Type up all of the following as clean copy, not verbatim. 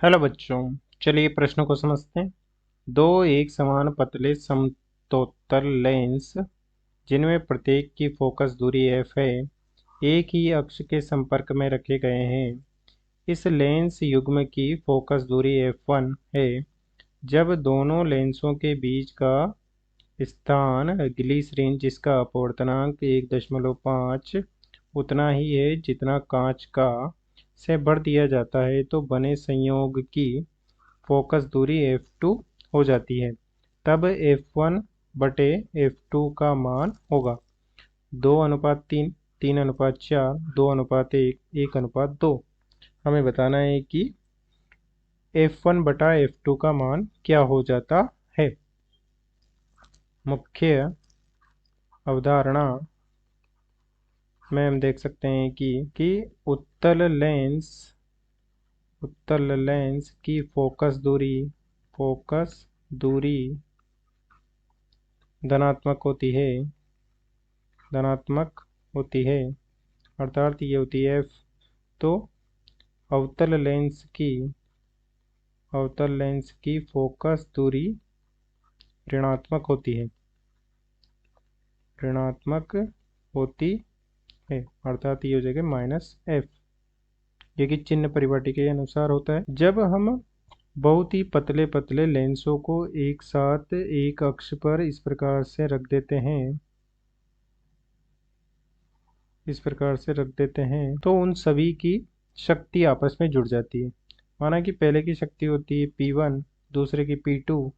Hello बच्चों। चलिए प्रश्नों को समझते हैं। दो एक समान पतले समतोत्तर लेंस जिनमें प्रत्येक की फोकस दूरी f है, एक ही अक्ष के संपर्क में रखे गए हैं। इस लेंस युग्म की फोकस दूरी f1 है। जब दोनों लेंसों के बीच का स्थान ग्लिसरीन जिसका अपवर्तनांक 1.5 उतना ही है जितना कांच का से भर दिया जाता है, तो बने संयोग की फोकस दूरी f2 हो जाती है। तब f1 बटे f2 का मान होगा 2:3, 3:4, 2:1, 1:2। हमें बताना है कि f1 बटा f2 का मान क्या हो जाता है। मुख्य अवधारणा में हम देख सकते हैं कि उत्तल लेंस की फोकस दूरी धनात्मक होती है, अर्थात ये होती है f। तो अवतल लेंस की फोकस दूरी ऋणात्मक होती है, अर्थात ये हो जाएगा -f। ये कि चिन्ह परिपाटी के अनुसार होता है। जब हम बहुत ही पतले पतले लेंसों को एक साथ एक अक्ष पर इस प्रकार से रख देते हैं तो उन सभी की शक्ति आपस में जुड़ जाती है। माना कि पहले की शक्ति होती है P1, दूसरे की P2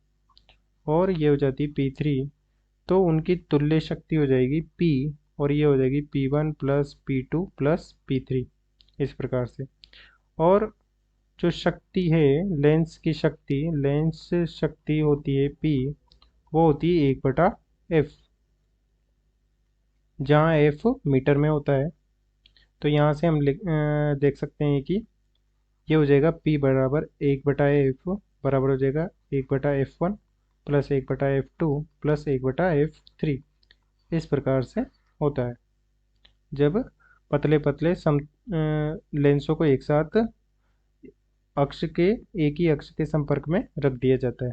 और ये हो जाती है P3। तो उनकी तुल्य शक्ति हो जाएगी P और ये हो जाएगी P1 plus P2 plus P3, इस प्रकार से। और जो शक्ति है लेंस शक्ति होती है P, वो होती है 1/f, जहाँ f मीटर में होता है। तो यहाँ से हम देख सकते हैं कि ये हो जाएगा P बराबर 1/f बराबर हो जाएगा 1/f1 plus 1/f2 plus 1/f3, इस प्रकार से होता है जब पतले पतले लेंसों को एक साथ एक ही अक्ष के संपर्क में रख दिया जाता है।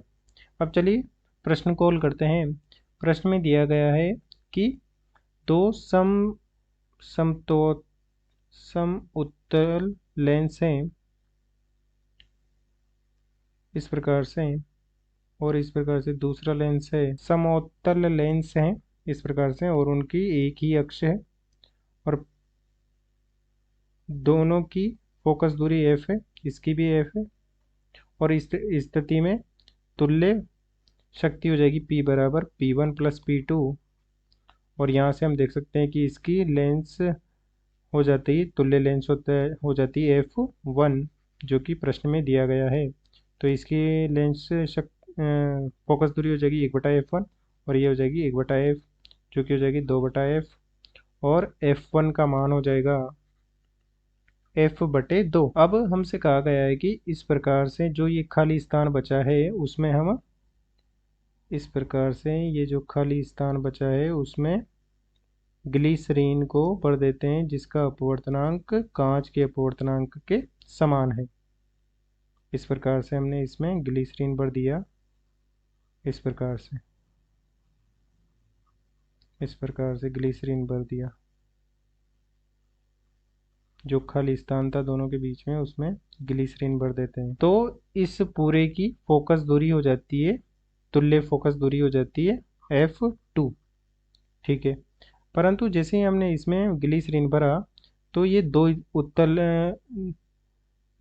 अब चलिए प्रश्न को हल करते हैं। प्रश्न में दिया गया है कि दो समउत्तल लेंस हैं इस प्रकार से, और इस प्रकार से दूसरा लेंस है। समोत्तल लेंस हैं इस प्रकार से और उनकी एक ही अक्ष है और दोनों की फोकस दूरी f है, इसकी भी f है। और इस स्थिति में तुल्य शक्ति हो जाएगी P बराबर P1 प्लस P2। और यहाँ से हम देख सकते हैं कि इसकी लेंस हो जाती है, तुल्य लेंस हो जाती है f1, जो कि प्रश्न में दिया गया है। तो इसकी लेंस फोकस दूरी हो जाएगी 1/f1 और ये हो जाएगी 1/f, जो कि हो जाएगी 2/f। और f1 का मान हो जाएगा f/2। अब हमसे कहा गया है कि इस प्रकार से जो ये खाली स्थान बचा है उसमें हम इस प्रकार से ये जो खाली स्थान बचा है उसमें ग्लिसरीन को भर देते हैं जिसका अपवर्तनांक कांच के अपवर्तनांक के समान है। इस प्रकार से हमने इसमें ग्लिसरीन भर दिया, इस प्रकार से ग्लिसरीन भर दिया। जो खाली स्थान था दोनों के बीच में उसमें ग्लिसरीन भर देते हैं। तो इस पूरे की फोकस दूरी हो जाती है, तुल्य फोकस दूरी हो जाती है f2, ठीक है। परंतु जैसे ही हमने इसमें ग्लिसरीन भरा तो ये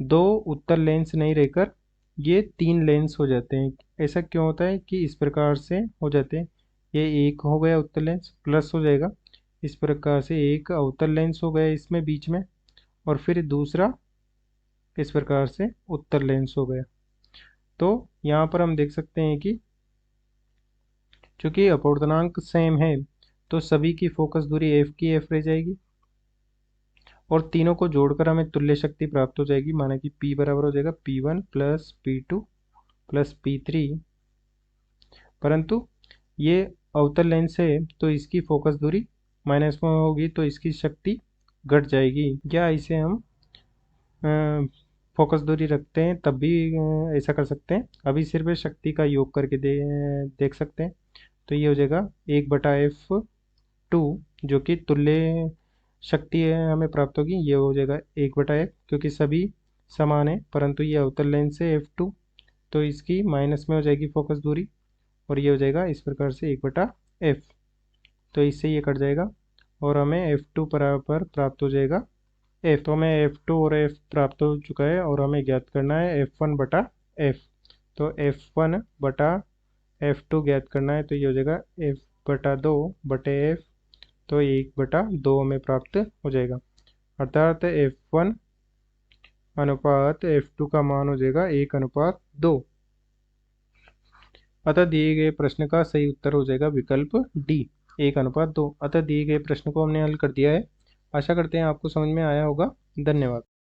दो उत्तल लेंस नहीं रहकर ये 3 लेंस हो जाते हैं। ऐसा क्यों होता है कि इस प्रकार से हो जाते हैं। ये एक हो गया उत्तल लेंस, प्लस हो जाएगा इस प्रकार से एक अवतल लेंस हो गया इसमें बीच में, और फिर दूसरा इस प्रकार से उत्तल लेंस हो गया। तो यहाँ पर हम देख सकते हैं कि चूंकि अपवर्तनांक सेम है तो सभी की फोकस दूरी f की f रह जाएगी और तीनों को जोड़कर हमें तुल्य शक्ति प्राप्त हो जाएगी। माना कि P बराबर हो जाएगा P1 plus P2 plus P3। परंतु ये अवतल लेंस है तो इसकी फोकस दूरी माइनस में होगी तो इसकी शक्ति घट जाएगी, या इसे हम फोकस दूरी रखते हैं तब भी ऐसा कर सकते हैं। अभी सिर्फ शक्ति का योग करके देख सकते हैं। तो ये हो जाएगा 1/F2, जो कि तुल्य शक्ति है हमें प्राप्त होगी। ये हो जाएगा 1/F, क्योंकि सभी समान है, परंतु ये अवतल लेंस है F2, तो इसकी माइनस में हो जाएगी फोकस दूरी, और ये हो जाएगा इस प्रकार से 1/F। तो इससे ये कट जाएगा और हमें F2 बराबर प्राप्त हो जाएगा F। तो हमें F2 और F प्राप्त हो चुका है, और हमें ज्ञात करना है F1/F। तो F1/F2 ज्ञात करना है, तो ये हो जाएगा F/2/F। तो 1/2 हमें प्राप्त हो जाएगा, अर्थात F1 अनुपात F2 का मान हो जाएगा 1/2। अतः दिए गए प्रश्न का सही उत्तर हो जाएगा विकल्प डी, 1/2। अतः दिए गए प्रश्न को हमने हल कर दिया है। आशा करते हैं आपको समझ में आया होगा। धन्यवाद।